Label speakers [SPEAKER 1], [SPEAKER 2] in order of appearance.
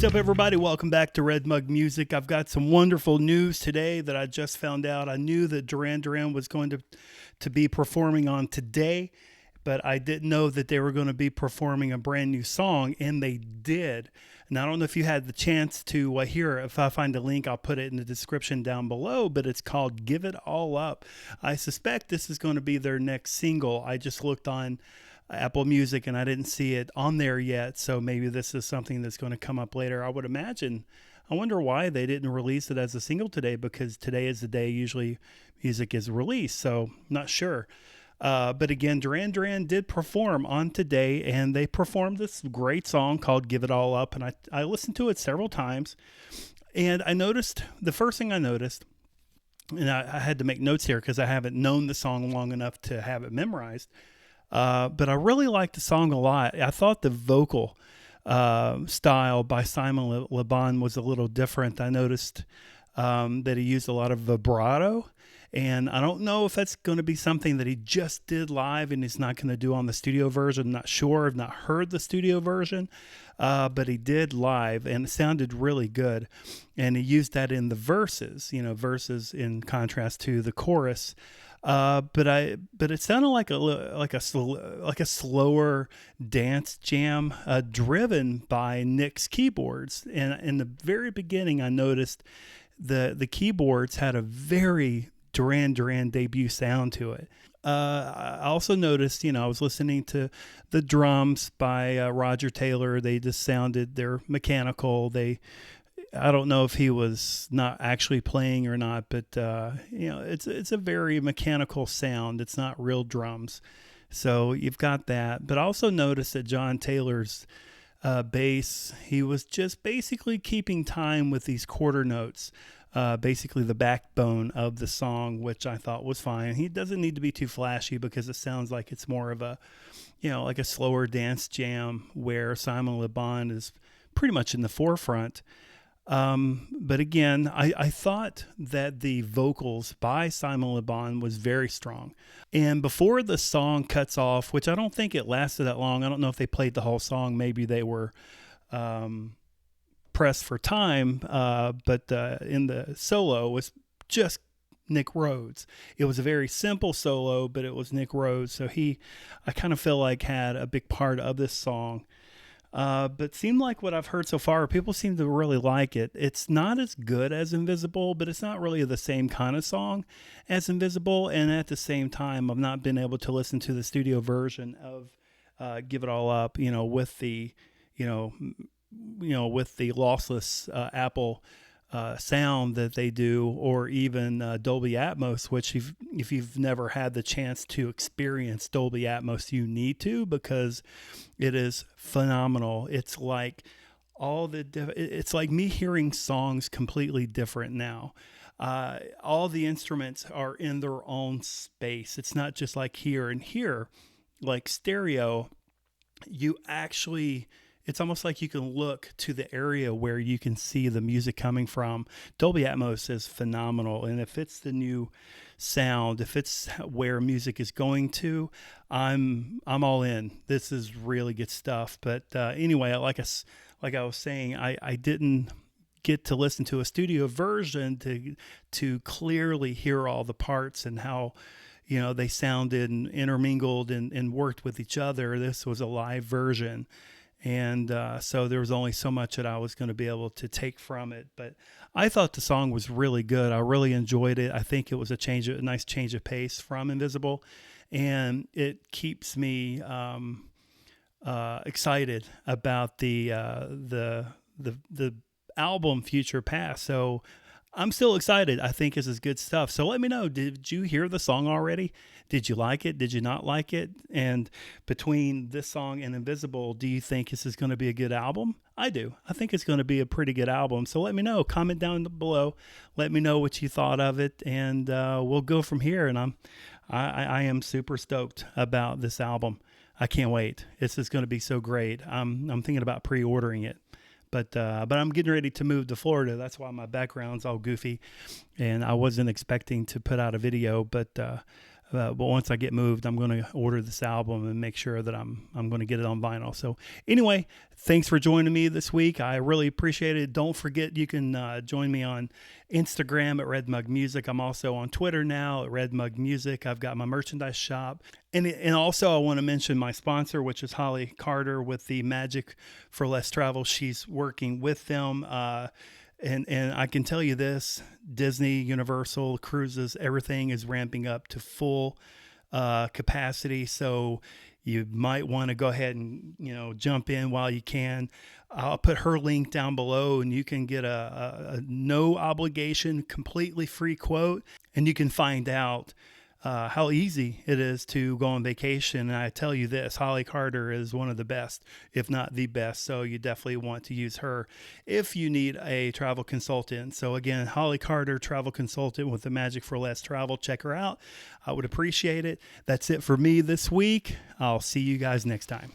[SPEAKER 1] What's up, everybody? Welcome back to Red Mug Music. I've got some wonderful news today that I just found out. I knew that Duran Duran was going to be performing on today, but I didn't know that they were going to be performing a brand new song, and they did. And I don't know if you had the chance to hear it. If I find a link, I'll put it in the description down below, but it's called Give It All Up. I suspect this is going to be their next single. I just looked on Apple Music and I didn't see it on there yet, so maybe this is something that's going to come up later. I would imagine. I wonder why they didn't release it as a single today, because today is the day usually music is released, so not sure. But again, Duran Duran did perform on today, and they performed this great song called Give It All Up, and I listened to it several times, and I noticed, the first thing I noticed, and I had to make notes here because I haven't known the song long enough to have it memorized, but I really liked the song a lot. I thought the vocal style by Simon Le Bon was a little different. I noticed that he used a lot of vibrato, and I don't know if that's going to be something that he just did live and he's not going to do on the studio version. I'm not sure. I've not heard the studio version, but he did live, and it sounded really good. And he used that in the verses, verses in contrast to the chorus. But it sounded like a slower dance jam, driven by Nick's keyboards. And in the very beginning, I noticed the keyboards had a very Duran Duran debut sound to it. I also noticed, I was listening to the drums by Roger Taylor. They're mechanical. I don't know if he was not actually playing or not, but it's a very mechanical sound. It's not real drums, so you've got that. But I also noticed that John Taylor's bass, he was just basically keeping time with these quarter notes, basically the backbone of the song, which I thought was fine. He doesn't need to be too flashy because it sounds like it's more of a, like a slower dance jam where Simon Le Bon is pretty much in the forefront. But again, I thought that the vocals by Simon Le Bon was very strong. And before the song cuts off, which I don't think it lasted that long, I don't know if they played the whole song. Maybe they were pressed for time, but in the solo was just Nick Rhodes. It was a very simple solo, but it was Nick Rhodes. So I kind of feel like had a big part of this song. But seemed like what I've heard so far, people seem to really like it. It's not as good as Invisible, but it's not really the same kind of song as Invisible. And at the same time, I've not been able to listen to the studio version of Give It All Up, with the, with the lossless Apple sound that they do, or even Dolby Atmos, which if you've never had the chance to experience Dolby Atmos, you need to, because it is phenomenal. It's like it's like me hearing songs completely different now. All the instruments are in their own space. It's not just like here and here, like stereo. It's almost like you can look to the area where you can see the music coming from. Dolby Atmos is phenomenal. And if it's the new sound, if it's where music is going to, I'm all in. This is really good stuff. But anyway, like I was saying, I didn't get to listen to a studio version to clearly hear all the parts and how they sounded and intermingled and worked with each other. This was a live version. And so there was only so much that I was going to be able to take from it. But I thought the song was really good. I really enjoyed it. I think it was a nice change of pace from Invisible. And it keeps me excited about the album Future Past. So I'm still excited. I think this is good stuff. So let me know, did you hear the song already? Did you like it? Did you not like it? And between this song and Invisible, do you think this is going to be a good album? I do. I think it's going to be a pretty good album. So let me know. Comment down below. Let me know what you thought of it, and we'll go from here. And I am super stoked about this album. I can't wait. This is going to be so great. I'm thinking about pre-ordering it. But I'm getting ready to move to Florida. That's why my background's all goofy, and I wasn't expecting to put out a video. But But once I get moved, I'm going to order this album and make sure that I'm going to get it on vinyl. So anyway, thanks for joining me this week. I really appreciate it. Don't forget you can join me on Instagram at Red Mug Music. I'm also on Twitter now at Red Mug Music. I've got my merchandise shop. And also I want to mention my sponsor, which is Holli Carter with the Magic for Less Travel. She's working with them. And I can tell you this, Disney, Universal, cruises, everything is ramping up to full capacity. So you might want to go ahead and, jump in while you can. I'll put her link down below and you can get a no obligation, completely free quote. And you can find out how easy it is to go on vacation. And I tell you this, Holli Carter is one of the best, if not the best. So you definitely want to use her if you need a travel consultant. So again, Holli Carter, travel consultant with the Magic for Less Travel. Check her out. I would appreciate it. That's it for me this week. I'll see you guys next time.